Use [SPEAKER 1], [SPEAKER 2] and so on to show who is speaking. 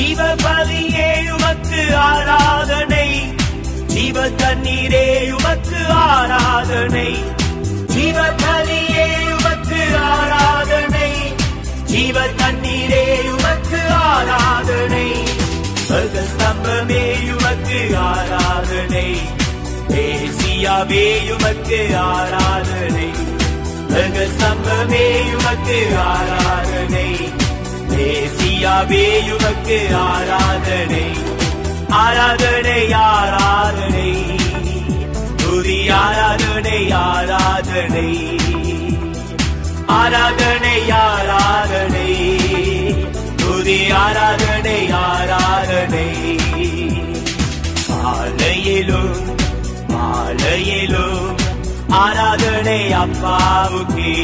[SPEAKER 1] ஜீவ பலியே உமக்கு ஆராதனை, ஜீவ தண்ணீரே உமக்கு ஆராதனை, ஜீவ பலியே உமக்கு ஆராதனை, ஜீவ தண்ணீரே உமக்கு ஆராதனை, ஸ்தம்பமே உமக்கு ஆராதனை, தேசியாவே உமக்கு ஆராதனை, ஸ்தம்பமே உமக்கு ஆராதனை, தேசியாவே உமக்கு ஆராதனை, ஆராதனை ஆராதனை, துதி ஆராதனை ஆராதனை, ஆராதனை ஆராதனை, துதி ஆராதனை ஆராதனை, மாலையிலும் ஆராதனை அப்பாவுக்கே,